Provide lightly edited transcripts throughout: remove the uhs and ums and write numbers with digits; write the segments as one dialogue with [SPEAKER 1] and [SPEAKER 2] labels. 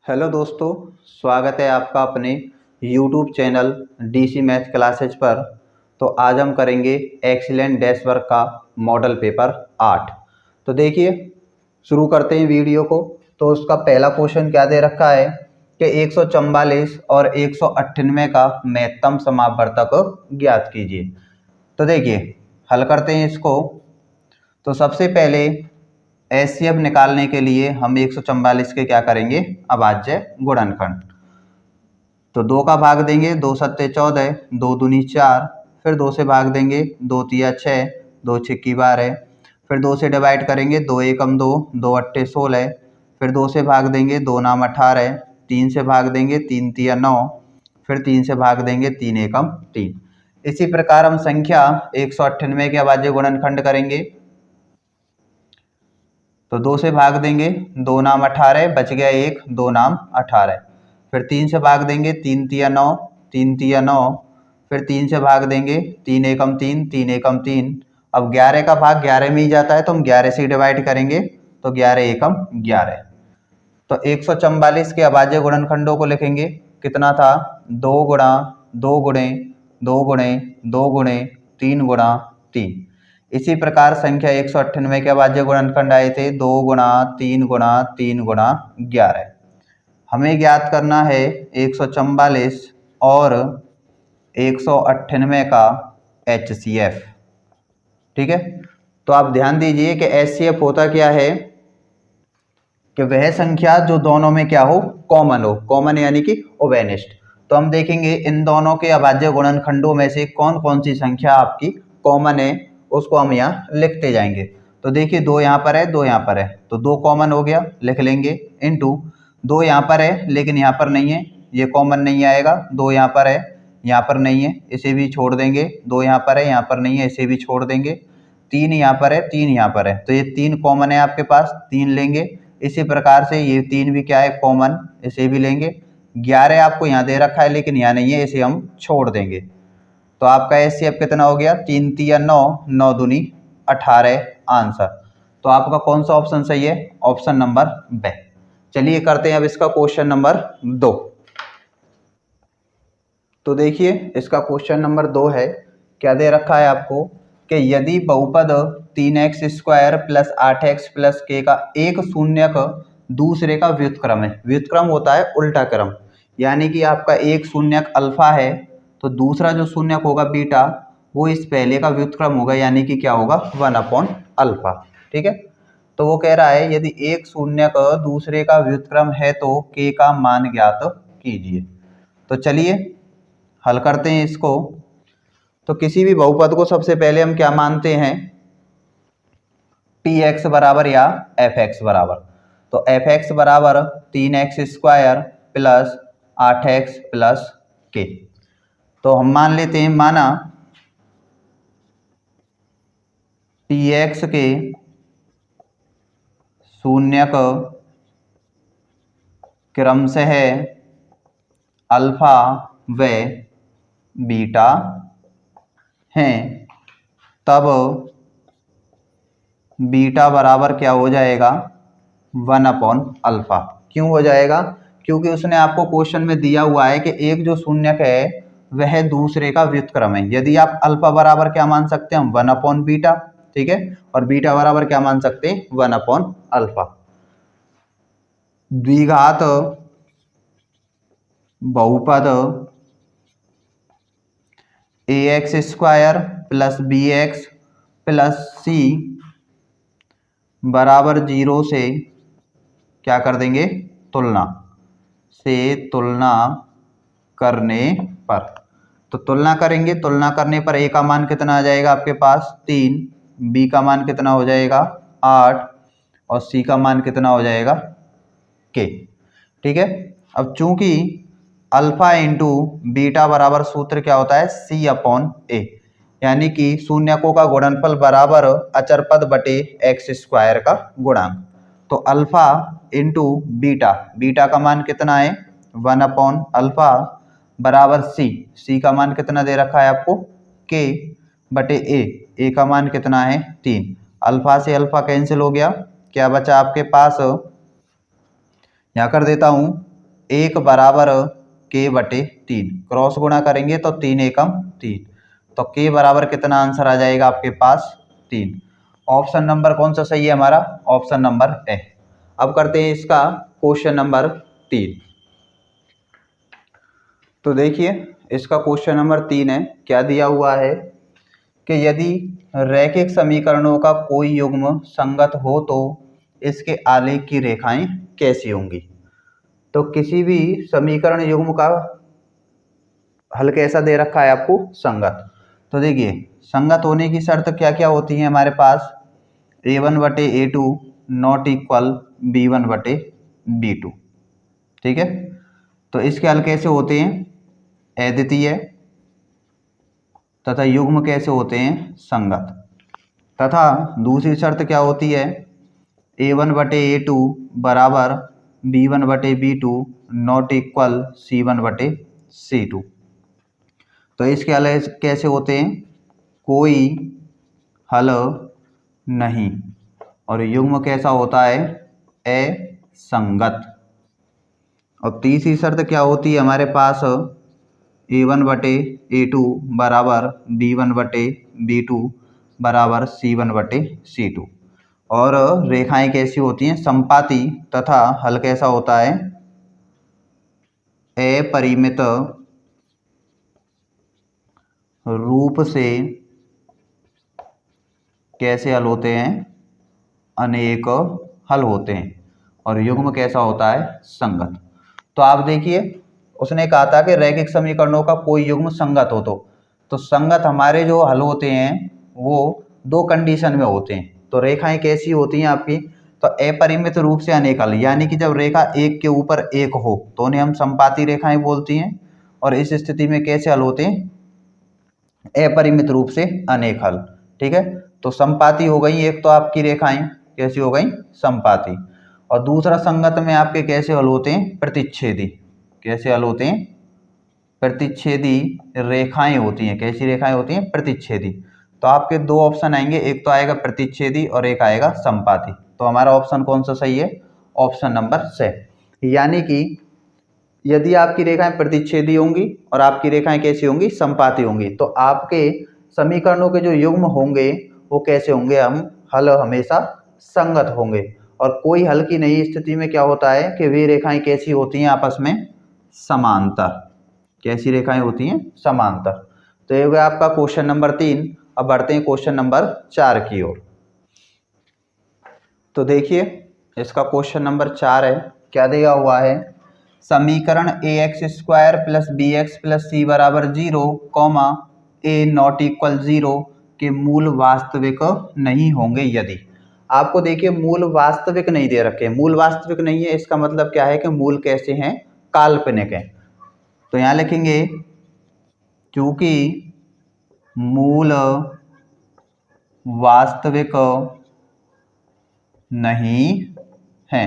[SPEAKER 1] Hello दोस्तों, स्वागत है आपका अपने YouTube channel DC math classes पर। तो आज हम करेंगे एक्सीलेंट डैश वर्क का मॉडल पेपर 8। तो देखिए, शुरू करते हैं वीडियो को। तो उसका पहला क्वेश्चन क्या दे रखा है कि 144 और 198 का महत्तम समापवर्तक ज्ञात कीजिए। तो देखिए, हल करते हैं इसको। तो सबसे पहले एचसीएफ निकालने के लिए हम 144 के क्या करेंगे, अभाज्य गुणनखंड। तो 2 का भाग देंगे, 2 सत्ते 14, 2 दूनी 4, फिर 2 से भाग देंगे, 2 तिया 6, 2 छिक्की 12, फिर 2 से डिवाइड करेंगे, 2 एकम 2, 2 अट्ठे 16, फिर 2 से भाग देंगे, 2 नाम 18, 3 से भाग देंगे, 3 तिया 9, फिर 3 से भाग देंगे, 3 एकम 3। इसी प्रकार हम संख्या 198 के अभाज्य गुणनखंड करेंगे। तो 2 से भाग देंगे, 2 नाम 18, बच गया 1, 2 नाम 18, फिर 3 से भाग देंगे, 3 तिया 9, 3 तिया 9, फिर 3 से भाग देंगे, 3 एकम 3, 3 एकम 3। अब 11 का भाग 11 में ही जाता है तो हम 11 से डिवाइड करेंगे, तो 11 एकम 11। तो 144 के अभाज्य गुणनखंडों को लिखेंगे, कितना था, 2 गुणा 2 गुणे 2 गुणे 2 गुणे 3 गुणा 3। इसी प्रकार संख्या 198 के अभाज्य गुणनखंड आए थे 2 गुणा 3 गुणा 3 गुणा 11। हमें ज्ञात करना है 144 और 198 का HCF। ठीक है, तो आप ध्यान दीजिए कि HCF होता क्या है कि वह संख्या जो दोनों में क्या हो, कॉमन हो। कॉमन यानी कि ओवेनिस्ट। तो हम देखेंगे इन दोनों के अभाज्य गुणनखंडों में से कौन कौन सी संख्या आपकी कॉमन है, उसको हम यहाँ लिखते जाएंगे। तो देखिए, 2 यहाँ पर है, 2 यहाँ पर है, तो 2 कॉमन हो गया, लिख लेंगे, इनटू 2 यहाँ पर है लेकिन यहाँ पर नहीं है, ये कॉमन नहीं आएगा। 2 यहाँ पर है, यहाँ पर नहीं है, इसे भी छोड़ देंगे। 2 यहाँ पर है, यहाँ पर नहीं है, इसे भी छोड़ देंगे। 3 यहाँ पर है, 3 यहाँ पर है, तो ये 3 कॉमन है आपके पास, 3 लेंगे। इसी प्रकार से ये 3 भी क्या है, कॉमन, इसे भी लेंगे। 11 आपको यहाँ दे रखा है लेकिन यहाँ नहीं है, इसे हम छोड़ देंगे। तो आपका HCF कितना हो गया, 3 तिया 9, 9 दूनी 18 आंसर। तो आपका कौन सा ऑप्शन सही है, ऑप्शन नंबर ब। चलिए करते हैं अब इसका क्वेश्चन नंबर 2। तो देखिए, इसका क्वेश्चन नंबर 2 है, क्या दे रखा है आपको कि यदि बहुपद 3x² plus 8x plus k का एक शून्यक दूसरे का व्युत्क्रम है। व्युत्क्रम होता है उल्टा क्रम, यानी कि आपका एक शून्यक अल्फा है तो दूसरा जो शून्यक होगा बीटा, वो इस पहले का व्युत्क्रम होगा, यानी कि क्या होगा, 1/अल्फा। ठीक है, तो वो कह रहा है यदि एक शून्यक दूसरे का व्युत्क्रम है तो k का मान ज्ञात कीजिए। तो चलिए हल करते हैं इसको। तो किसी भी बहुपद को सबसे पहले हम क्या मानते हैं, px बराबर या fx बराबर। तो fx बराबर 3x² plus 8x plus k। तो हम मान लेते हैं, माना px के शून्यक क्रमशः अल्फा व बीटा हैं, तब बीटा बराबर क्या हो जाएगा, 1/अल्फा। क्यों हो जाएगा, क्योंकि उसने आपको क्वेश्चन में दिया हुआ है कि एक जो शून्यक है वह दूसरे का व्युत्क्रम है। यदि आप अल्फा बराबर क्या मान सकते हैं हम, 1/बीटा। ठीक है, और बीटा बराबर क्या मान सकते हैं, 1/अल्फा। द्विघात बहुपद ax² plus bx plus c बराबर 0 से क्या कर देंगे, तुलना से तुलना करने पर। तो तुलना करेंगे, तुलना करने पर a का मान कितना आ जाएगा आपके पास, 3, b का मान कितना हो जाएगा, 8, और c का मान कितना हो जाएगा, k। ठीक है, अब चूंकि अल्फा इंटू बीटा बराबर सूत्र क्या होता है, c/a, यानी कि शून्यकों का गुणनफल बराबर अचर पद बटे x² का गुणांक। तो अल्फा इंटू बीटा, बीटा का मान कितना है, 1/अल्फा बराबर c का मान कितना दे रखा है आपको, k बटे a का मान कितना है, 3। अल्फा से अल्फा कैंसिल हो गया, क्या बचा आपके पास, यहाँ कर देता हूँ, 1 बराबर k बटे 3, क्रॉस गुणा करेंगे तो 3 एकम 3, तो k बराबर कितना आंसर आ जाएगा आपके पास 3। ऑप्शन नंबर कौन सा सही है हमारा, ऑप्शन नंबर ए। अब करते हैं इसका क्वेश्चन नंबर 3। तो देखिए इसका क्वेश्चन नंबर 3 है, क्या दिया हुआ है कि यदि रैखिक समीकरणों का कोई युग्म संगत हो तो इसके आलेख की रेखाएं कैसी होंगी। तो किसी भी समीकरण युग्म का हल कैसा दे रखा है आपको, संगत। तो देखिए संगत होने की शर्त क्या क्या होती है हमारे पास, a1 बटे a2 नॉट इक्वल b1 बटे b2, ठीक है। तो इसके हल कैसे होते हैं, अद्वितीय तथा युग्म कैसे होते हैं, संगत। तथा दूसरी शर्त क्या होती है, a1 बटे a2 बराबर b1 बटे b2 नॉट इक्वल c1 बटे c2। तो इसके हल कैसे होते हैं, कोई हल नहीं, और युग्म कैसा होता है, असंगत। और तीसरी शर्त क्या होती है हमारे पास, a1 बटे a2 बराबर b1 बटे b2 बराबर c1 बटे c2। और रेखाएं कैसी होती हैं, संपाती, तथा हल कैसा होता है, अपरिमित रूप से कैसे हल होते हैं, अनेक हल होते हैं। और युग्म कैसा होता है, संगत। तो आप देखिए उसने कहा था कि रैखिक समीकरणों का कोई युग्म संगत हो तो संगत हमारे जो हल होते हैं वो दो कंडीशन में होते हैं। तो रेखाएं कैसी होती हैं आपकी, तो अपरिमित रूप से अनेक हल, यानी कि जब रेखा एक के ऊपर एक हो तो उन्हें हम संपाती रेखाएं बोलती हैं। और इस स्थिति में कैसे हल होते हैं, अपरिमित रूप से अनेक हल, ठीक है। तो संपाती हो गई एक, तो आपकी रेखाएं कैसी हो गई, संपाती। और दूसरा संगत में आपके कैसे हल होते हैं, प्रतिच्छेदी। कैसे हल होते हैं, प्रतिच्छेदी रेखाएं होती हैं। कैसी रेखाएं होती हैं, प्रतिच्छेदी। तो आपके दो ऑप्शन आएंगे, एक तो आएगा प्रतिच्छेदी और एक आएगा संपाती। तो हमारा ऑप्शन कौन सा सही है, ऑप्शन नंबर से। यानी कि यदि आपकी रेखाएं प्रतिच्छेदी होंगी और आपकी रेखाएं कैसी होंगी, संपाती होंगी, तो आपके समीकरणों के जो युग्म होंगे वो कैसे होंगे, हम हल हमेशा संगत होंगे। और कोई हल की नई स्थिति में क्या होता है कि वे रेखाएं कैसी होती हैं, आपस में समांतर। कैसी रेखाएं होती हैं, समांतर। तो ये हो गया आपका क्वेश्चन नंबर 3। अब बढ़ते हैं क्वेश्चन नंबर 4 की ओर। तो देखिए इसका क्वेश्चन नंबर 4 है, क्या दिया हुआ है, समीकरण ax² plus bx plus c बराबर 0, a नॉट इक्वल 0 के मूल वास्तविक नहीं होंगे यदि। आपको देखिए मूल वास्तविक नहीं दे रखे, मूल वास्तविक नहीं है इसका मतलब क्या है कि मूल कैसे हैं, काल्पनिक हैं। तो यहाँ लिखेंगे क्योंकि मूल वास्तविक नहीं है।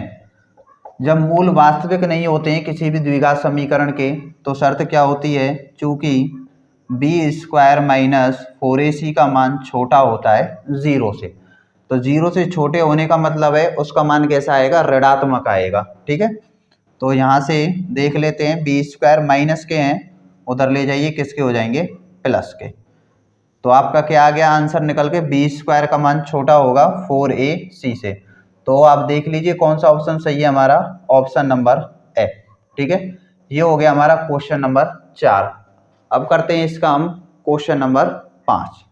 [SPEAKER 1] जब मूल वास्तविक नहीं होते हैं किसी भी द्विघात समीकरण के, तो शर्त क्या होती है, चूंकि b² माइनस 4ac का मान छोटा होता है 0 से। तो 0 से छोटे होने का मतलब है उसका मान कैसा आएगा, ऋणात्मक आएगा, ठीक है। तो यहाँ से देख लेते हैं, b² माइनस के हैं, उधर ले जाइए किसके हो जाएंगे, प्लस के। तो आपका क्या आ गया आंसर निकल के, b² का मान छोटा होगा 4ac से। तो आप देख लीजिए कौन सा ऑप्शन सही है हमारा, ऑप्शन नंबर ए, ठीक है। ये हो गया हमारा क्वेश्चन नंबर 4। अब करते हैं इसका हम क्वेश्चन नंबर 5।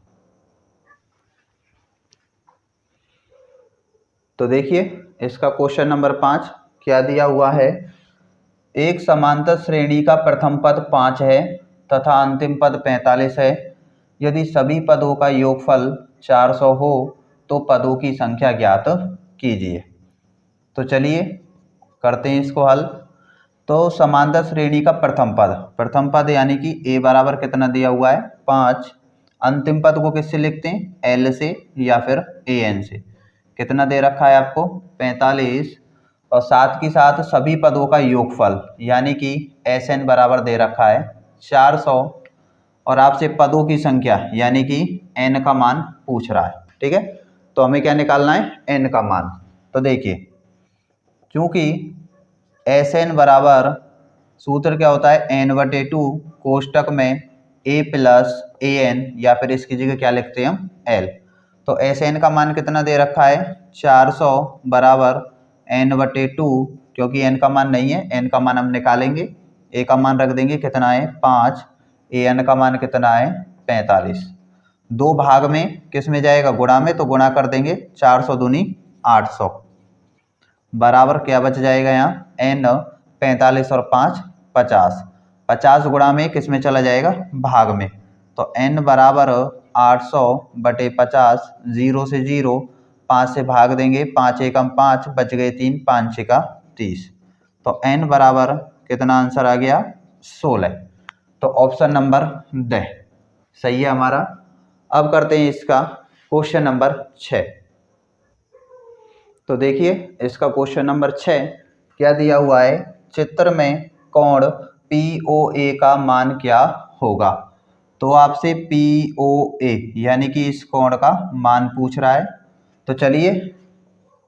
[SPEAKER 1] तो देखिए इसका क्वेश्चन नंबर 5 क्या दिया हुआ है, एक समांतर श्रेणी का प्रथम पद 5 है तथा अंतिम पद 45 है। यदि सभी पदों का योगफल 400 हो तो पदों की संख्या ज्ञात कीजिए। तो चलिए करते हैं इसको हल। तो समांतर श्रेणी का प्रथम पद यानी कि a बराबर कितना दिया हुआ है, 5। अंतिम पद को किससे लिखते हैं, l से या फिर an से। कितना दे रखा है आपको, 45। और साथ के साथ सभी पदों का योगफल यानी कि Sn बराबर दे रखा है 400। और आपसे पदों की संख्या यानी कि n का मान पूछ रहा है, ठीक है। तो हमें क्या निकालना है, n का मान। तो देखिए चूंकि Sn बराबर सूत्र क्या होता है n/2 कोष्टक में a प्लस an, या फिर इसकी जगह क्या लिखते हैं हम l। तो Sn का मान कितना दे रखा है 400 बराबर n/2, क्योंकि n का मान नहीं है, n का मान हम निकालेंगे, a का मान रख देंगे कितना है 5, an का मान कितना है 45। दो भाग में किस में जाएगा गुणा में, तो गुणा कर देंगे 400 दूनी 800 बराबर क्या बच जाएगा यहाँ n 45 और 5 50, 50 गुणा में किस में चला जाएगा भाग में, तो n बराबर 800/50, 0 से 0, 5 से भाग देंगे, 5 एकम 5 बच गए 3, 5 छका 30, तो n बराबर कितना आंसर आ गया 16। तो ऑप्शन नंबर ड सही है हमारा। अब करते हैं इसका क्वेश्चन नंबर 6। तो देखिए इसका क्वेश्चन नंबर 6 क्या दिया हुआ है, चित्र में कोण POA का मान क्या होगा। तो आपसे POA यानी कि इस कोण का मान पूछ रहा है, तो चलिए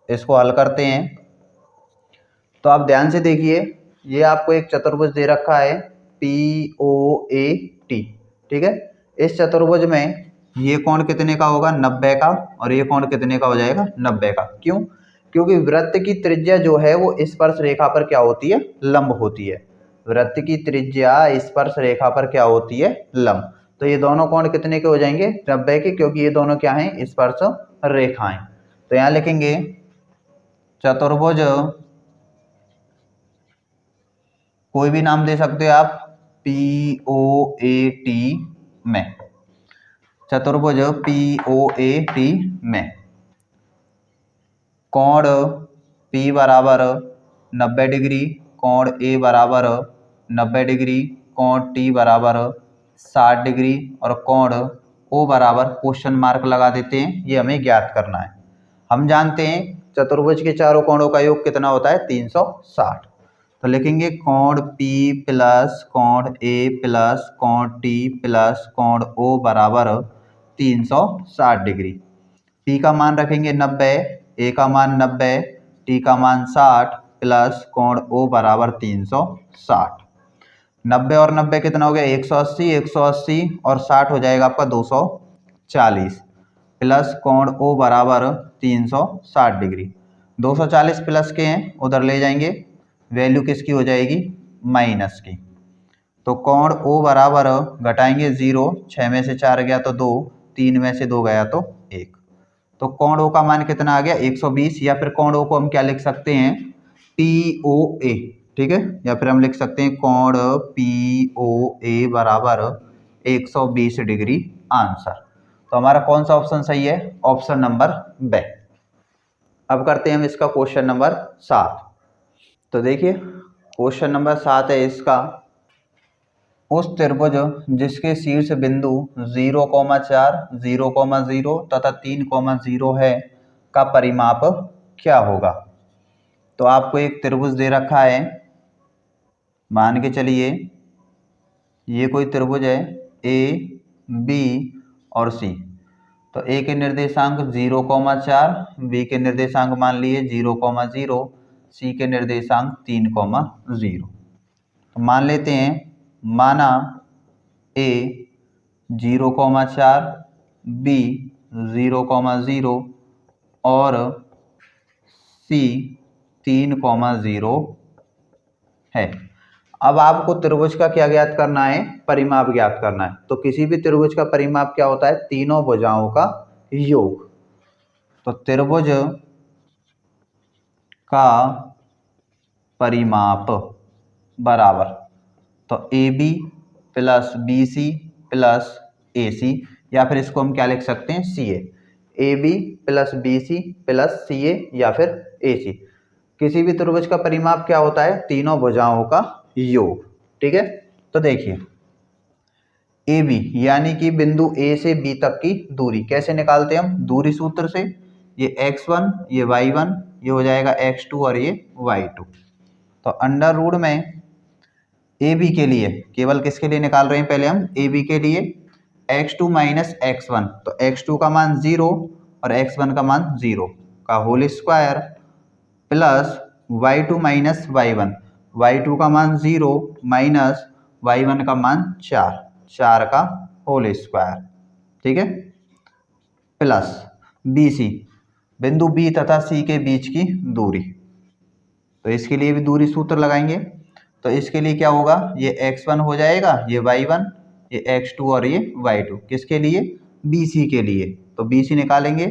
[SPEAKER 1] इसको हल करते हैं। तो आप ध्यान से देखिए, ये आपको एक चतुर्भुज दे रखा है POAT, ठीक है। इस चतुर्भुज में ये कोण कितने का होगा 90 का, और ये कोण कितने का हो जाएगा 90 का। क्यों? क्योंकि वृत्त की त्रिज्या जो है वो स्पर्श रेखा पर क्या होती है लंब होती है। वृत्त की त्रिज्या स्पर्श रेखा पर क्या होती है लंब। तो ये दोनों कोण कितने के हो जाएंगे 90 के, क्योंकि ये दोनों क्या हैं स्पर्श रेखाएं। तो यहाँ लिखेंगे चतुर्भुज, कोई भी नाम दे सकते हो आप, POAT में, चतुर्भुज POAT में कोण P बराबर 90 डिग्री, कोण A बराबर 90 डिग्री, कोण T बराबर 60 डिग्री, और कोण O बराबर क्वेश्चन मार्क लगा देते हैं, ये हमें ज्ञात करना है। हम जानते हैं चतुर्भुज के चारों कोणों का योग कितना होता है 360। तो लिखेंगे कोण P प्लस कोण A प्लस कोण T प्लस कोण O बराबर 360 डिग्री। P का मान रखेंगे 90, A का मान 90, T का मान 60 प्लस कोण O बराबर 360। 90 और 90 कितना हो गया 180, 180 और 60 हो जाएगा आपका 240 प्लस कोण O बराबर 360 डिग्री। 240 प्लस के हैं उधर ले जाएंगे, वैल्यू किसकी हो जाएगी माइनस की। तो कोण O बराबर घटाएंगे 0, 6 में से 4 गया तो 2, 3 में से 2 गया तो 1। तो कोण O का मान कितना आ गया 120, या फिर कोण O को हम क्या लिख सकते हैं POA, ठीक है, या फिर हम लिख सकते हैं कोण POA बराबर 120 डिग्री आंसर। तो हमारा कौन सा ऑप्शन सही है ऑप्शन नंबर ब। अब करते हैं हम इसका क्वेश्चन नंबर 7। तो देखिए क्वेश्चन नंबर 7 है इसका, उस त्रिभुज जिसके शीर्ष बिंदु 0,4, 0,0 तथा 3,0 है का परिमाप क्या होगा। तो आपको एक त्रिभुज दे रखा है, मान के चलिए ये कोई त्रिभुज है A, B और C। तो A के निर्देशांक 0,4, B के निर्देशांक मान लिए 0,0, C के निर्देशांक 3,0। तो मान लेते हैं, माना A 0,4, B 0,0 और C 3,0 है। अब आपको त्रिभुज का क्या ज्ञात करना है परिमाप ज्ञात करना है। तो किसी भी त्रिभुज का परिमाप क्या होता है तीनों भुजाओं का योग। तो त्रिभुज का परिमाप बराबर, तो AB plus BC plus AC, या फिर इसको हम क्या लिख सकते हैं CA। AB plus BC plus CA या फिर AC। किसी भी त्रिभुज का परिमाप क्या होता है तीनों भुजाओं का योग, ठीक है। तो देखिए AB यानी कि बिंदु A से B तक की दूरी कैसे निकालते हैं हम, दूरी सूत्र से, ये x1 ये y1 ये हो जाएगा x2 और ये y2। तो अंडर रूट में AB के लिए केवल किसके लिए निकाल रहे हैं पहले हम AB के लिए x2 माइनस x1, तो x2 का मान 0 और x1 का मान 0 का whole square plus y2 minus y1, y2 का मान 0 माइनस y1 का मान 4 का होल स्क्वायर, ठीक है, प्लस BC, बिंदु B तथा C के बीच की दूरी। तो इसके लिए भी दूरी सूत्र लगाएंगे। तो इसके लिए क्या होगा, ये x1 हो जाएगा, ये y1, ये x2 और ये y2, किसके लिए, BC के लिए। तो BC निकालेंगे,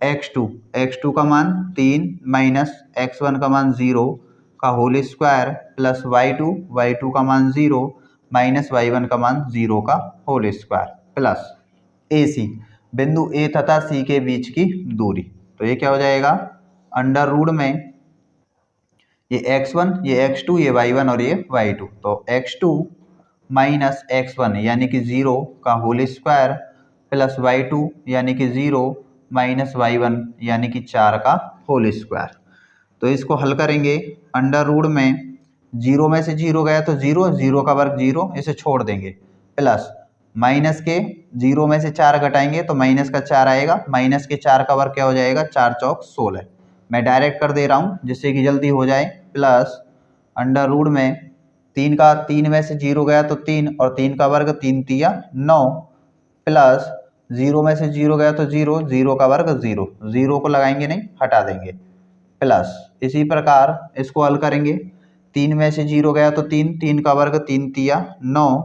[SPEAKER 1] x2 का मान 3 माइनस x1 का मान 0 का होल स्क्वायर प्लस y2 का मान 0 माइनस y1 का मान 0 का होल स्क्वायर प्लस AC, बिंदु A तथा C के बीच की दूरी। तो ये क्या हो जाएगा, अंडर रूट में ये x1, ये x2, ये y1 और ये y2। तो x2 माइनस x1 यानी कि 0 का होल स्क्वायर प्लस y2 यानी कि 0 माइनस y1 यानी कि 4 का होल स्क्वायर। तो इसको हल करेंगे, अंडर रूट में 0 में से 0 गया तो 0, 0 का वर्ग 0, इसे छोड़ देंगे, प्लस माइनस के 0 में से 4 घटाएंगे तो माइनस का 4 आएगा, माइनस के 4 का वर्ग क्या हो जाएगा, 4 चौक 16। मैं डायरेक्ट कर दे रहा हूँ जिससे कि जल्दी हो जाए, प्लस अंडर रूट में 3 में से 0 गया तो 3 और 3 का वर्ग 3 तिया 9, प्लस 0 में से 0 गया तो 0, 0 का वर्ग 0, 0 को लगाएंगे नहीं, हटा देंगे, प्लस इसी प्रकार इसको हल करेंगे, 3 में से 0 गया तो 3, 3 का वर्ग 3 तिया 9,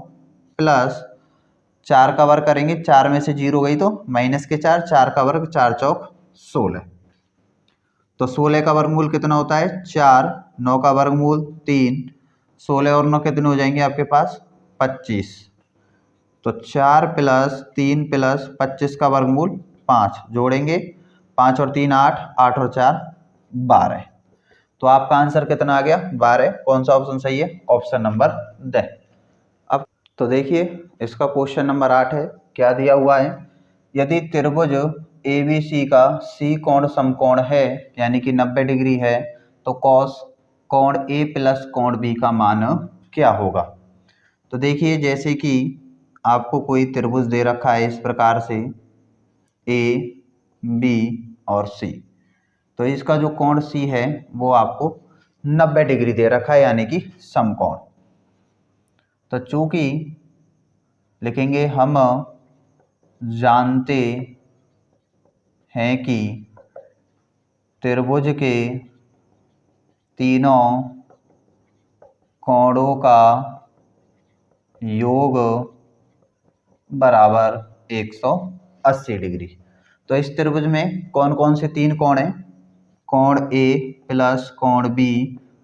[SPEAKER 1] प्लस 4 का वर्ग करेंगे, 4 में से 0 गई तो माइनस के 4, 4 का वर्ग 4 चौक 16। तो 16 का वर्गमूल कितना होता है, 4, 9 का वर्गमूल 3, 16 और 9 कितने हो जाएंगे आपके पास, 25। तो 4 प्लस 3 प्लस 25 का वर्गमूल 5, जोड़ेंगे 5 और 3 8, 8 और 4 12। तो आपका आंसर कितना आ गया, 12। कौन सा ऑप्शन सही है, ऑप्शन नंबर ड। अब तो देखिए इसका क्वेश्चन नंबर 8 है, क्या दिया हुआ है, यदि त्रिभुज ABC का C कोण समकोण है यानी कि 90 डिग्री है तो कॉस कोण A प्लस कोण B का मान क्या होगा। तो देखिए जैसे कि आपको कोई त्रिभुज दे रखा है इस प्रकार से A, B और C, तो इसका जो कोण C है वो आपको 90 डिग्री दे रखा है यानी कि समकोण। तो चूंकि लिखेंगे हम जानते हैं कि त्रिभुज के तीनों कोणों का योग बराबर 180 डिग्री। तो इस त्रिभुज में कौन कौन से 3 कोण हैं, कोण A प्लस कोण B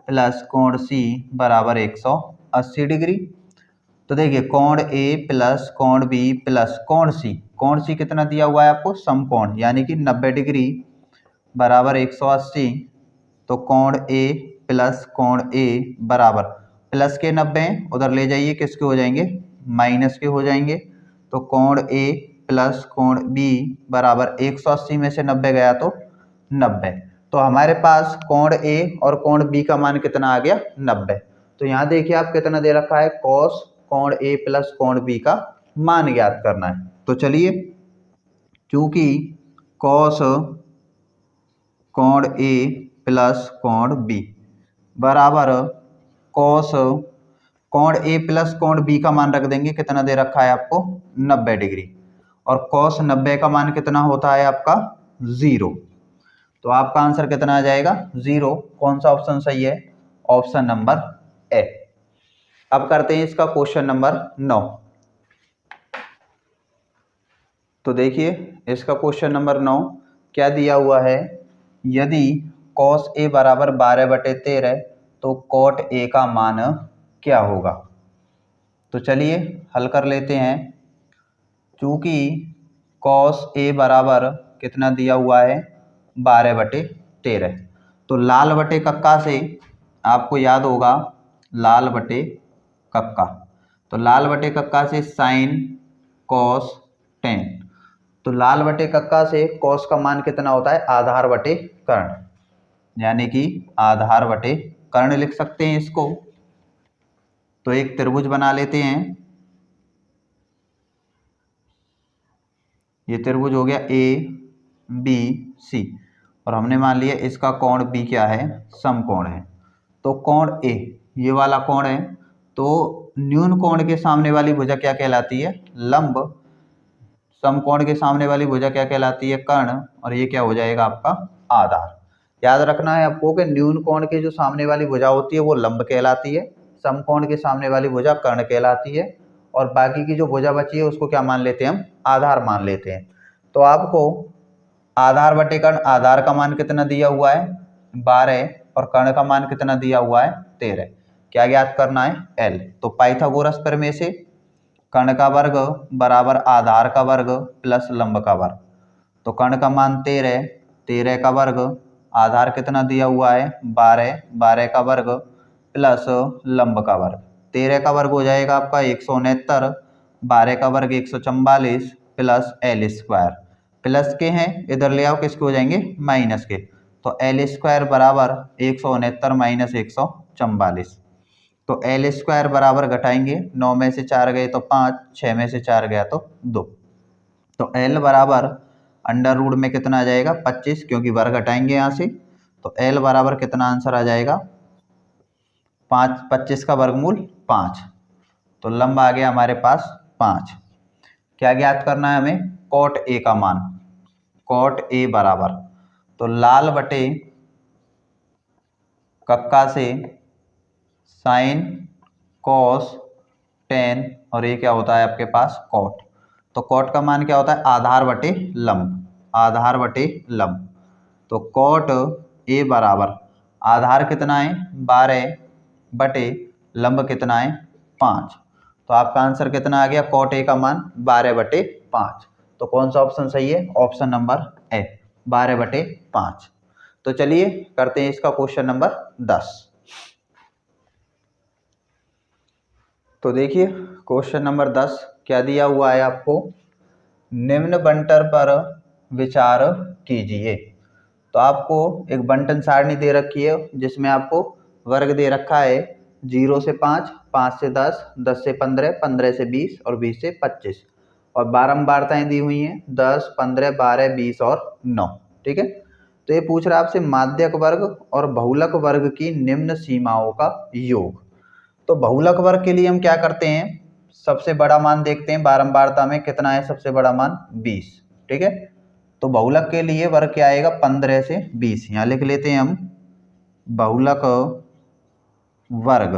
[SPEAKER 1] प्लस कोण C बराबर 180 डिग्री। तो देखिए कोण A प्लस कोण B प्लस कोण C कितना दिया हुआ है आपको, समकोण यानी कि 90 डिग्री बराबर 180। तो कोण A प्लस कोण A बराबर प्लस के 90 उधर ले जाइए, किसके हो जाएंगे, माइनस के हो जाएंगे। तो कोण A प्लस कोण B बराबर 180 में से 90 गया तो 90। तो हमारे पास कोण A और कोण B का मान कितना आ गया, 90। तो यहाँ देखिए आप कितना दे रखा है, कॉस कोण A प्लस कोण B का मान ज्ञात करना है। तो चलिए, चूंकि कॉस कोण A प्लस कोण B बराबर कॉस कोण A प्लस कोण B का मान रख देंगे, कितना दे रखा है आपको, 90 डिग्री, और कॉस 90 का मान कितना होता है आपका, 0। तो आपका आंसर कितना आ जाएगा, 0। कौन सा ऑप्शन सही है, ऑप्शन नंबर ए। अब करते हैं इसका क्वेश्चन नंबर 9। तो देखिए इसका क्वेश्चन नंबर 9 क्या दिया हुआ है, यदि cos A बराबर 12/13 तो cot A का मान क्या होगा। तो चलिए हल कर लेते हैं। चूंकि cos A बराबर कितना दिया हुआ है, 12/13, तो लाल बटे कक्का से आपको याद होगा, लाल बटे कक्का, तो लाल बटे कक्का से साइन कॉस टेन। तो लाल बटे कक्का से कॉस का मान कितना होता है, आधार बटे कर्ण, यानी कि आधार बटे कर्ण लिख सकते हैं इसको। तो एक त्रिभुज बना लेते हैं, ये त्रिभुज हो गया ABC, और हमने मान लिया इसका कोण B क्या है, समकोण है। तो कोण A ये वाला कोण है, तो न्यून कोण के सामने वाली भुजा क्या कहलाती है? लंब। समकोण के सामने वाली भुजा क्या कहलाती है? कर्ण। और ये क्या हो जाएगा आपका? आधार। याद रखना है आपको कि न्यून कोण के जो सामने वाली भुजा होती है वो लंब कहलाती है, समकोण के सामने वाली भुजा कर्ण कहलाती है, और बाकी की जो भुजा बची है उसको क्या मान लेते हैं हम? आधार मान लेते हैं। तो आपको आधार बटे कर्ण, आधार का मान कितना दिया हुआ है? 12, और कर्ण का मान कितना दिया हुआ है? 13। क्या ज्ञात करना है? L। तो पाइथागोरस प्रमेय से कर्ण का वर्ग बराबर आधार का वर्ग प्लस लंब का वर्ग। तो कर्ण का मान 13, 13 का वर्ग, आधार कितना दिया हुआ है? 12, 12 का वर्ग प्लस लंब का वर्ग। 13 का वर्ग हो जाएगा आपका 169, 12 का वर्ग 144 प्लस L स्क्वायर। प्लस के हैं इधर ले आओ, किसके हो जाएंगे? माइनस के। तो L स्क्वायर बराबर 169 माइनस 144। तो L स्क्वायर बराबर घटाएंगे, 9 में से 4 गए तो 5, 6 में से 4 गया तो 2। तो L बराबर अंडर रूट में कितना आ जाएगा? 25, क्योंकि वर्ग घटाएंगे यहाँ से। तो L बराबर कितना आंसर आ जाएगा? 5, 25 का वर्गमूल 5। तो लंब आ गया हमारे पास 5। क्या ज्ञात करना है हमें? कॉट A का मान। कॉट A बराबर, तो लाल बटे कक्का से साइन कॉस टेन, और ये क्या होता है आपके पास? कॉट। तो कॉट का मान क्या होता है? आधार बटे लंब। आधार बटे लंब। तो कॉट ए बराबर आधार कितना है? 12 बटे लंब कितना है? 5। तो आपका आंसर कितना आ गया? कॉट ए का मान 12 बटे 5। तो कौन सा ऑप्शन सही है? ऑप्शन नंबर ए, 12 बटे 5। तो चलिए करते हैं इसका क्वेश्चन नंबर 10। तो देखिए क्वेश्चन नंबर 10 क्या दिया हुआ है आपको? निम्न बंटर पर विचार कीजिए। तो आपको एक बंटन सारणी दे रखी है जिसमें आपको वर्ग दे रखा है 0 से 5, 5 से 10, 10 से 15, 15 से 20 और 20 से 25, और बारंबारताएं दी हुई हैं 10, 15, 12, 20 और 9। ठीक है। तो ये पूछ रहा है आपसे माध्यक वर्ग और बहुलक वर्ग की निम्न सीमाओं का योग। तो बहुलक वर्ग के लिए हम क्या करते हैं? सबसे बड़ा मान देखते हैं, बारंबारता में कितना है सबसे बड़ा मान? 20। ठीक है। तो बहुलक के लिए वर्ग क्या आएगा? 15 से 20। यहाँ लिख लेते हैं हम बहुलक वर्ग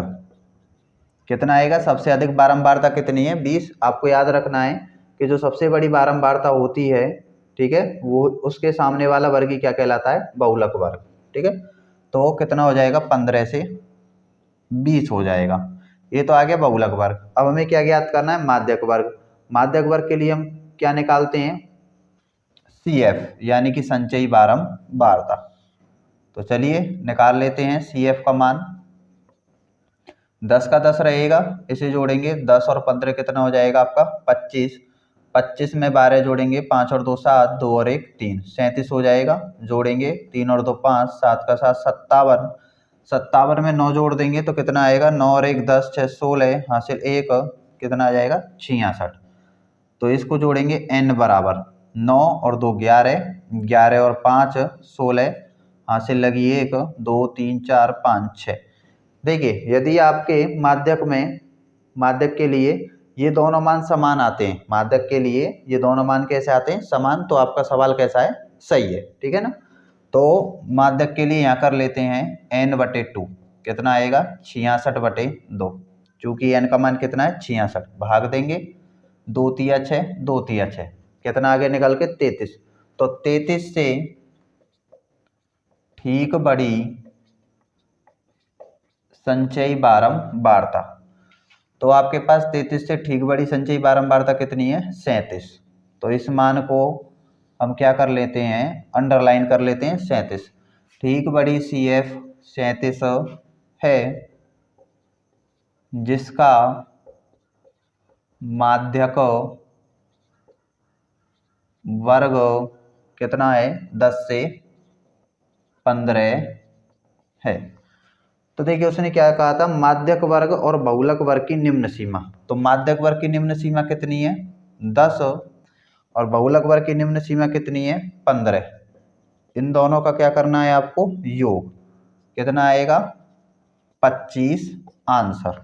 [SPEAKER 1] कितना आएगा? सबसे अधिक बारंबारता कितनी है? 20। आपको याद रखना है कि जो सबसे बड़ी बारंबारता होती है, ठीक है, वो उसके सामने वाला वर्ग ही क्या कहलाता है? बहुलक वर्ग। ठीक है। तो कितना हो जाएगा? 15 से 20 हो जाएगा। ये तो आ गया बहुलक वर्ग। अब हमें क्या ज्ञात करना है? माध्यक वर्ग। माध्यक वर्ग के लिए हम क्या निकालते हैं? CF, यानी कि संचयी बारंबारता। तो चलिए निकाल लेते हैं CF का मान। 10 का 10 रहेगा, इसे जोड़ेंगे 10 और 15 कितना हो जाएगा आपका? 25। 25 में 12 जोड़ेंगे, 5 और 2 7, 2 और 1 3, 37 हो जाएगा। जोड़ेंगे 3 और 2 5, 7 का 7 57। 57 में 9 जोड़ देंगे तो कितना आएगा? 9 और 1 10, 6 16, हासिल 1 कितना आ जाएगा? 66। तो इसको जोड़ेंगे n बराबर 9 और 2 11, 11 और 5 16, हासिल लगी 1 2 3 4 5 6। देखिए यदि आपके माध्यक में, माध्यक के लिए ये दोनों मान समान आते हैं, माध्यक के लिए ये दोनों मान कैसे आते हैं? समान। तो आपका सवाल कैसा है? सही है। ठीक है ना। तो माध्यक के लिए यहाँ कर लेते हैं n/2, कितना आएगा? 66/2। चूंकि n का मान कितना है? 66, भाग देंगे 2 तिया 6, 2 तिया 6, कितना आगे निकल के? 33। तो 33 से ठीक बड़ी संचयी बारंबारता। तो आपके पास 33 से ठीक बड़ी संचयी बारंबारता कितनी है? 37। तो इस मान को हम क्या कर लेते हैं? अंडरलाइन कर लेते हैं 37। ठीक बड़ी CF 37 है, जिसका माध्यक वर्ग कितना है? 10 से 15 है। तो देखिए उसने क्या कहा था? माध्यक वर्ग और बहुलक वर्ग की निम्न सीमा। तो माध्यक वर्ग की निम्न सीमा कितनी है? 10, और बहुलक वर्ग की निम्न सीमा कितनी है? 15। इन दोनों का क्या करना है आपको? योग। कितना आएगा? 25 आंसर।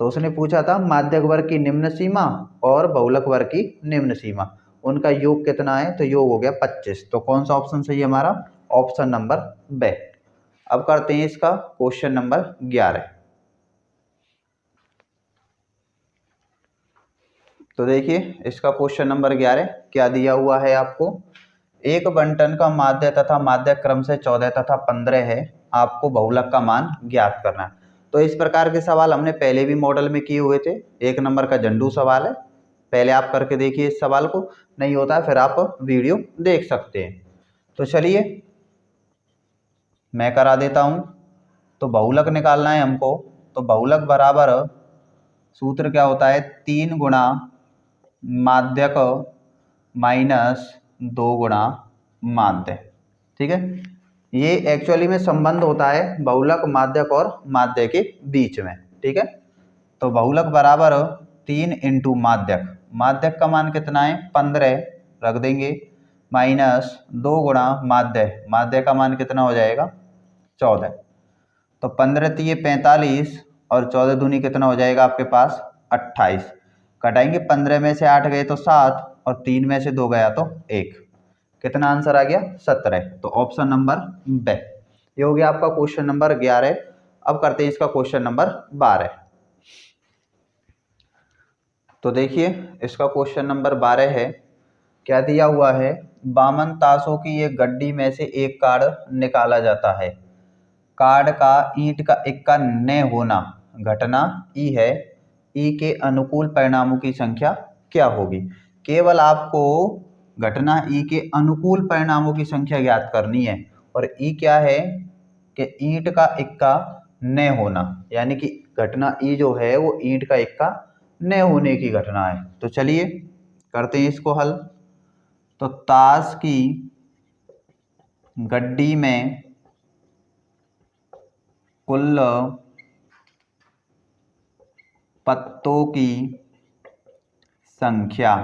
[SPEAKER 1] तो उसने पूछा था माध्यक वर्ग की निम्न सीमा और बहुलक वर्ग की निम्न सीमा, उनका योग कितना है, तो योग हो गया 25। तो कौन सा ऑप्शन सही है हमारा, ऑप्शन नंबर बी। अब करते हैं इसका क्वेश्चन नंबर 11। तो देखिए इसका क्वेश्चन नंबर 11 क्या दिया हुआ है आपको, एक बंटन का माध्य तथा माध्यक क्रम से 14 तथा 15 है, आपको बहुलक का मान ज्ञात करना है। तो इस प्रकार के सवाल हमने पहले भी मॉडल में किए हुए थे, 1 नंबर का जंडू सवाल है, पहले आप करके देखिए इस सवाल को, नहीं होता है फिर आप वीडियो देख सकते हैं। तो चलिए मैं करा देता हूं। तो बहुलक निकालना है हमको, तो बहुलक बराबर सूत्र क्या होता है, 3 गुणा माध्यक माइनस 2 गुणा माध्य। ठीक है, ये एक्चुअली में संबंध होता है बहुलक माध्यक और माध्य के बीच में। ठीक है, तो बहुलक बराबर 3 इंटू माध्यक, माध्यक का मान कितना है 15 रख देंगे, माइनस 2 गुणा माध्य, माध्य का मान कितना हो जाएगा 14। तो 15 तिये 45 और 14 दूनी कितना हो जाएगा आपके पास 28। कटाएंगे, 15 में से 8 गए तो 7 और 3 में से 2 गया तो 1, कितना आंसर आ गया 17। तो ऑप्शन नंबर बी, ये हो गया आपका क्वेश्चन नंबर 11। अब करते हैं इसका क्वेश्चन नंबर 12। तो देखिए इसका क्वेश्चन नंबर 12 है, क्या दिया हुआ है, बामन ताशों की एक गड्डी में से एक कार्ड निकाला जाता है, कार्ड का ईंट का इक्का न होना घटना ई है, ई के अनुकूल परिणामों की संख्या क्या होगी। केवल आपको घटना ई के अनुकूल परिणामों की संख्या ज्ञात करनी है, और ई क्या है कि ईंट का इक्का न होना, यानी कि घटना ई जो है वो ईंट का इक्का न होने की घटना है। तो चलिए करते हैं इसको हल। तो ताश की गड्डी में कुल पत्तों की संख्या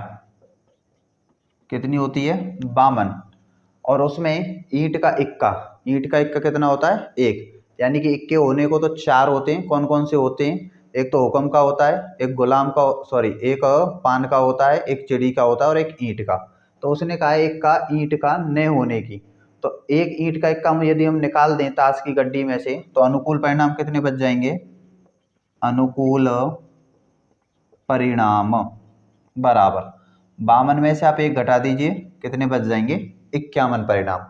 [SPEAKER 1] कितनी होती है 52, और उसमें ईंट का इक्का, ईंट का इक्का कितना होता है 1, यानी कि इक्के होने को तो 4 होते हैं, कौन कौन से होते हैं, एक तो हुक्म का होता है, एक गुलाम का एक पान का होता है, एक चिड़ी का होता है और एक ईंट का। तो उसने कहा एक का ईंट का न होने की, तो एक ईंट का इक्का यदि हम निकाल दें ताश की गड्डी में से, तो अनुकूल परिणाम कितने बच जाएंगे, अनुकूल परिणाम बराबर 52 में से आप एक घटा दीजिए, कितने बच जाएंगे 51 परिणाम।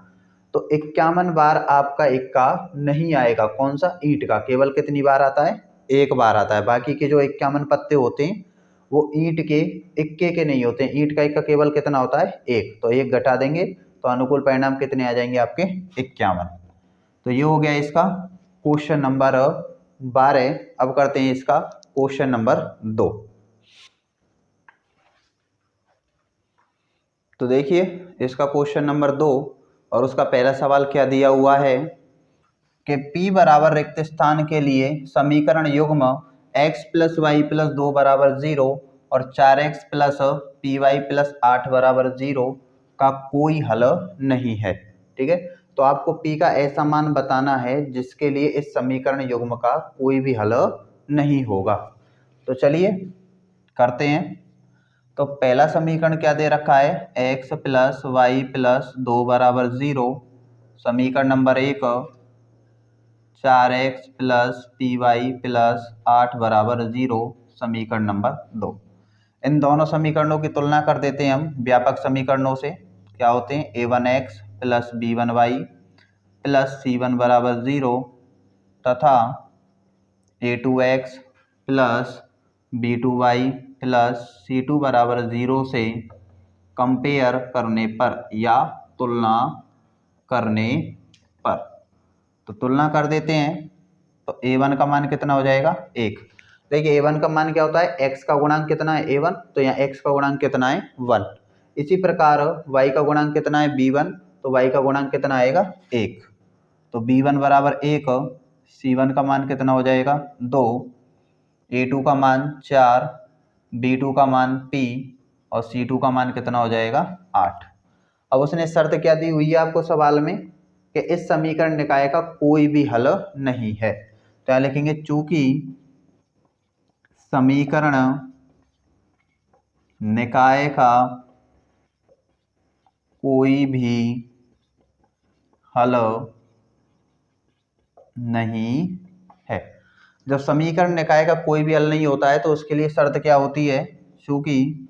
[SPEAKER 1] तो 51 बार आपका इक्का नहीं आएगा, कौन सा ईंट का, केवल कितनी बार आता है एक बार आता है, बाकी के जो 51 पत्ते होते हैं वो ईंट के इक्के के नहीं होते हैं, ईंट का इक्का केवल कितना होता है एक, तो एक घटा देंगे तो अनुकूल परिणाम कितने आ जाएंगे आपके 51। तो ये हो गया इसका क्वेश्चन नंबर 12। अब करते हैं इसका क्वेश्चन नंबर 2। तो देखिए इसका क्वेश्चन नंबर 2 और उसका पहला सवाल क्या दिया हुआ है कि P बराबर रिक्त स्थान के लिए समीकरण युग्म x प्लस वाई प्लस 2 बराबर 0 और 4x plus p y plus 8 बराबर 0 का कोई हल नहीं है। ठीक है, तो आपको P का ऐसा मान बताना है जिसके लिए इस समीकरण युग्म का कोई भी हल नहीं होगा। तो चलिए करते हैं। तो पहला समीकरण क्या दे रखा है, x प्लस वाई प्लस 2 बराबर 0, समीकरण number 1 4x plus p y plus 8 बराबर 0, समीकरण नंबर 2। इन दोनों समीकरणों की तुलना कर देते हैं हम व्यापक समीकरणों से, क्या होते हैं a1x plus b1y plus c1 बराबर 0 तथा a2x plus b2y plus c2 बराबर 0 से कंपेयर करने पर या तुलना करने पर। तो तुलना कर देते हैं, तो a1 का मान कितना हो जाएगा 1। देखिए a1 का मान क्या होता है, x का गुणांक कितना है a1, तो यहाँ x का गुणांक कितना है 1। इसी प्रकार y का गुणांक कितना है b1, तो y का गुणांक कितना आएगा 1। तो b1 बराबर 1, c1 का मान कितना हो जाएगा 2, a2 का मान 4, b2 का मान p और c2 का मान कितना हो जाएगा 8। अब उसने शर्त क्या दी हुई है आपको सवाल में कि इस समीकरण निकाय का कोई भी हल नहीं है। तो यहाँ लिखेंगे चूंकि समीकरण निकाय का कोई भी हल नहीं है। जब समीकरण निकाय का कोई भी हल नहीं होता है तो उसके लिए शर्त क्या होती है, चूंकि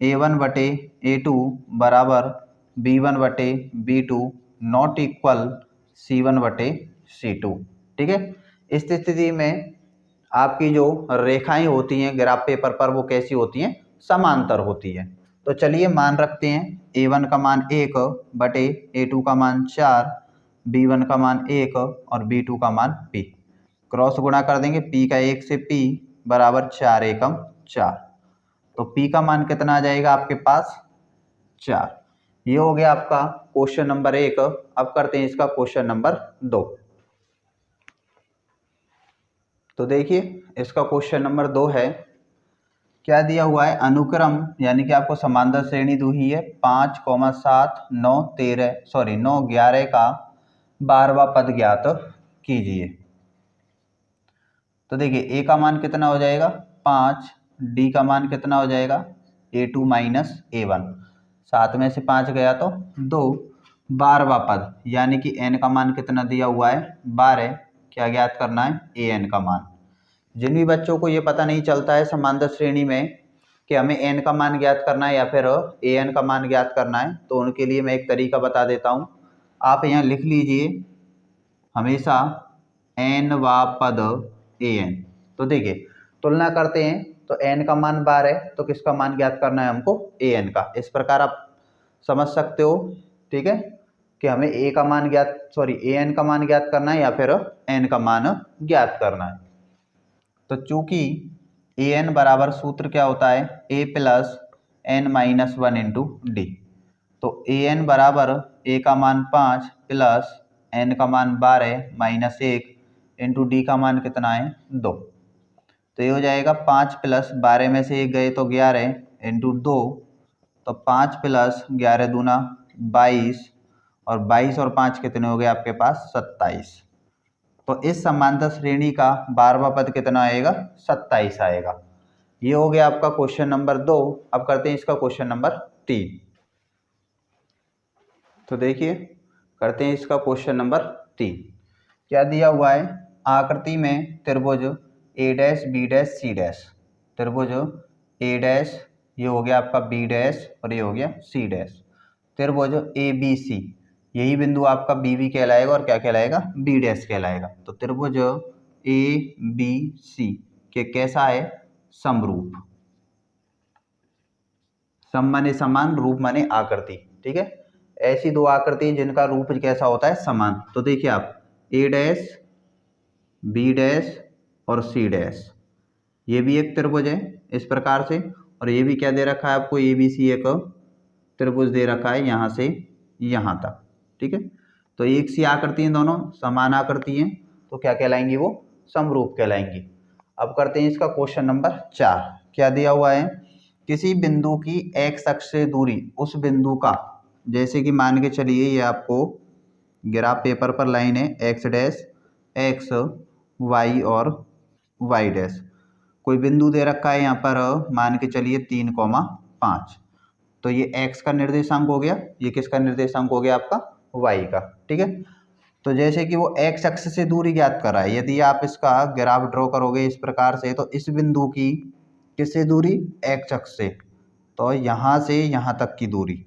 [SPEAKER 1] a1/a2 बराबर b1/b2 नॉट इक्वल c1/c2। ठीक है, इस स्थिति में आपकी जो रेखाएं होती हैं ग्राफ पेपर पर वो कैसी होती हैं, समांतर होती है। तो चलिए मान रखते हैं a1 का मान 1 बटे a2 का मान 4, b1 का मान 1 और b2 का मान p। क्रॉस गुणा कर देंगे, p का 1 से p बराबर 4 एकम 4। तो p का मान कितना आ जाएगा आपके पास 4। ये हो गया आपका क्वेश्चन नंबर 1। अब करते हैं इसका क्वेश्चन नंबर 2। तो देखिए इसका क्वेश्चन नंबर 2 है, क्या दिया हुआ है, अनुक्रम यानी कि आपको समांतर श्रेणी दी हुई है 5, 7, 9, 13 सॉरी 9, 11 का 12वां पद ज्ञात कीजिए। तो देखिए a का मान कितना हो जाएगा 5, d का मान कितना हो जाएगा a2 माइनस a1, 7 में से 5 गया तो 2, 12वां पद यानी कि n का मान कितना दिया हुआ है 12, क्या ज्ञात करना है an का मान। जिन भी बच्चों को ये पता नहीं चलता है समांतर श्रेणी में कि हमें n का मान ज्ञात करना है या फिर an का मान ज्ञात करना है, तो उनके लिए मैं एक तरीका बता देता हूँ। आप यहाँ लिख लीजिए हमेशा n वा पद an। तो देखिए तुलना करते हैं तो n का मान 12 तो किसका मान ज्ञात करना है हमको an का। इस प्रकार आप समझ सकते हो, ठीक है, कि हमें a का मान an का मान ज्ञात करना है या फिर n का मान ज्ञात करना है। तो चूंकि an बराबर सूत्र क्या होता है a plus n minus 1 into D. तो an बराबर a का मान 5 प्लस n का मान 12 माइनस 1 इंटू डी का मान कितना है 2। तो ये हो जाएगा 5 प्लस 12 में से 1 गए तो 11 इंटू 2, तो 5 प्लस 11 दूना 22 और 22 और 5 कितने हो गए आपके पास 27। तो इस समांतर श्रेणी का 12वां पद कितना आएगा 27 आएगा। ये हो गया आपका क्वेश्चन नंबर 2। अब करते हैं इसका क्वेश्चन नंबर 3। तो देखिए करते हैं इसका क्वेश्चन नंबर 3। क्या दिया हुआ है, आकृति में त्रिभुज a dash b dash c dash, त्रिभुज a डैश ये हो गया आपका b डैश और ये हो गया c डैश, त्रिभुज a b c यही बिंदु आपका b भी कहलाएगा और क्या कहलाएगा b डैश कहलाएगा। तो त्रिभुज a b c के कैसा है समरूप, सम माने समान, रूप माने आकृति। ठीक है, ऐसी दो आकृति जिनका रूप कैसा होता है समान। तो देखिए आप a डैश b डैश और c डैश ये भी एक त्रिभुज है इस प्रकार से, और ये भी क्या दे रखा है आपको ABC एक त्रिभुज दे रखा है यहाँ से यहाँ तक। ठीक है, तो एक सी आकृति हैं, दोनों समान आकृति हैं, तो क्या कहलाएंगी वो समरूप कहलाएंगी। अब करते हैं इसका क्वेश्चन नंबर 4। क्या दिया हुआ है, किसी बिंदु की x अक्ष से दूरी उस बिंदु का, जैसे कि मान के चलिए ये आपको ग्राफ पेपर पर लाइन है x डैश x y और y डैश, कोई बिंदु दे रखा है यहाँ पर मान के चलिए 3,5। तो ये x का निर्देशांक हो गया, ये किसका निर्देशांक हो गया आपका y का। ठीक है, तो जैसे कि वो x अक्ष से दूरी ज्ञात कर रहा है, यदि आप इसका ग्राफ ड्रॉ करोगे इस प्रकार से, तो इस बिंदु की किससे दूरी x अक्ष से, तो यहाँ से यहाँ तक की दूरी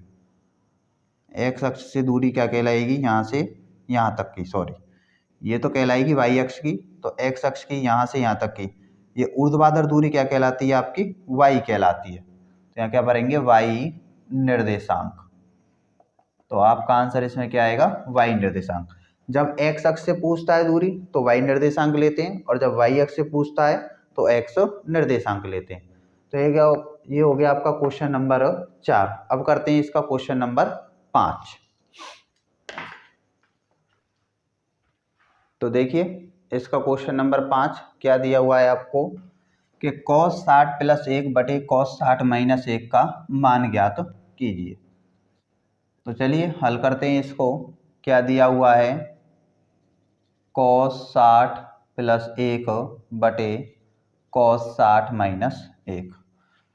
[SPEAKER 1] x अक्ष से दूरी क्या कहलाएगी, यहाँ से यहाँ तक की, सॉरी ये तो कहलाएगी y अक्ष की, तो x अक्ष की यहाँ से यहाँ तक की ये ऊर्ध्वाधर दूरी क्या कहलाती है आपकी y कहलाती है। तो यहाँ क्या भरेंगे y निर्देशांक। तो आपका आंसर इसमें क्या आएगा y निर्देशांक। जब x अक्ष से पूछता है दूरी तो y निर्देशांक लेते हैं, और जब y अक्ष से पूछता है तो x निर्देशांक लेते हैं। तो ये हो गया आपका क्वेश्चन नंबर 4। अब करते हैं इसका क्वेश्चन नंबर 5। तो देखिए इसका क्वेश्चन नंबर 5 क्या दिया हुआ है आपको कि cos 60 प्लस 1 बटे cos 60 माइनस 1 का मान ज्ञात कीजिए। तो चलिए हल करते हैं इसको। क्या दिया हुआ है cos 60 प्लस 1 बटे cos 60 माइनस 1।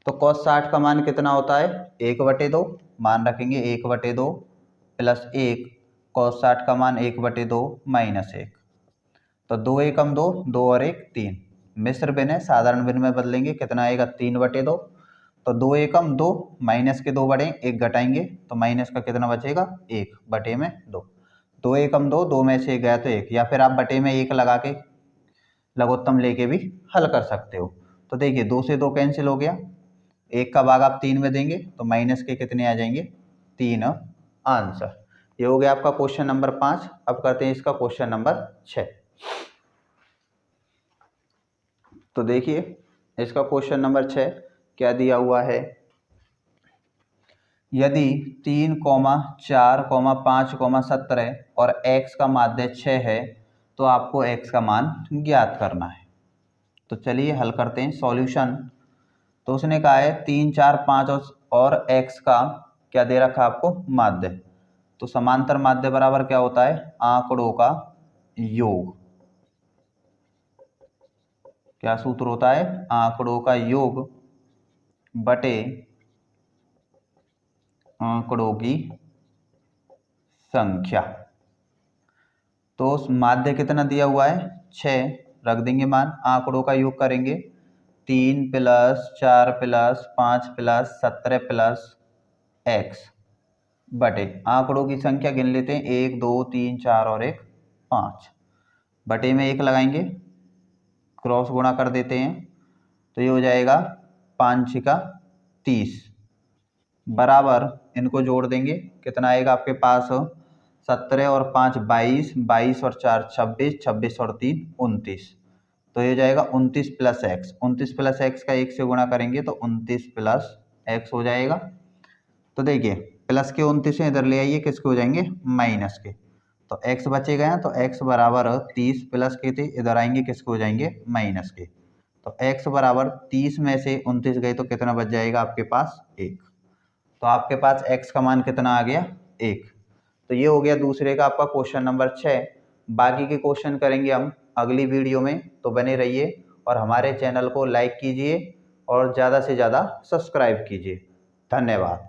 [SPEAKER 1] तो cos 60 का मान कितना होता है 1/2, मान रखेंगे 1/2 प्लस 1 cos 60 का मान 1/2 माइनस 1। तो 2 एकम 2, 2 और 1 3। मिश्र भिन्न है, साधारण भिन्न में बदलेंगे, कितना आएगा 3/2। तो 2 एकम 2, माइनस के 2 बढ़े 1 घटाएंगे तो माइनस का कितना बचेगा 1 बटे में 2। 2 एकम 2, 2 में से 1 गया तो 1, या फिर आप बटे में 1 लगा के लघुत्तम लेके भी हल कर सकते हो। तो देखिए 2 से 2 कैंसिल हो गया, 1 का भाग आप 3 में देंगे तो माइनस के कितने आ जाएंगे 3 आंसर। ये हो गया आपका क्वेश्चन नंबर 5। अब करते हैं इसका क्वेश्चन नंबर 6। तो देखिए इसका क्वेश्चन नंबर 6 क्या दिया हुआ है। यदि 3, 4, 5, 17 और x का माध्य 6 है तो आपको x का मान ज्ञात करना है। तो चलिए हल करते हैं सॉल्यूशन। तो उसने कहा है 3, 4, 5 और x का क्या दे रखा है आपको माध्य। तो समांतर माध्य बराबर क्या होता है आंकड़ों का योग। क्या सूत्र होता है आंकड़ों का योग बटे आंकड़ों की संख्या। तो उस माध्य कितना दिया हुआ है 6, रख देंगे मान, आंकड़ों का योग करेंगे 3 plus 4 plus 5 plus 17 plus x बटे आंकड़ों की संख्या गिन लेते हैं 1 2 3 4 और 1 5 बटे में 1 लगाएंगे, क्रॉस गुणा कर देते हैं तो ये हो जाएगा 5 6 30 बराबर इनको जोड़ देंगे, कितना आएगा आपके पास 17 और 5 22, 22 और 4 26, 26 और 3 29। तो ये जाएगा 29 प्लस एक्स, 29 प्लस एक्स का 1 से गुणा करेंगे तो 29 प्लस एक्स हो जाएगा। तो देखिए प्लस के 29 इधर ले आइए, किसके हो जाएंगे माइनस के, तो x बचे गए हैं तो x बराबर 30 प्लस के थे, इधर आएंगे किसके हो जाएंगे माइनस के। तो x बराबर 30 में से 29 गए तो कितना बच जाएगा आपके पास 1। तो आपके पास x का मान कितना आ गया 1। तो ये हो गया दूसरे का आपका क्वेश्चन नंबर 6। बाकी के क्वेश्चन करेंगे हम अगली वीडियो में, तो बने रहिए और हमारे चैनल को लाइक कीजिए और ज़्यादा से ज़्यादा सब्सक्राइब कीजिए। धन्यवाद।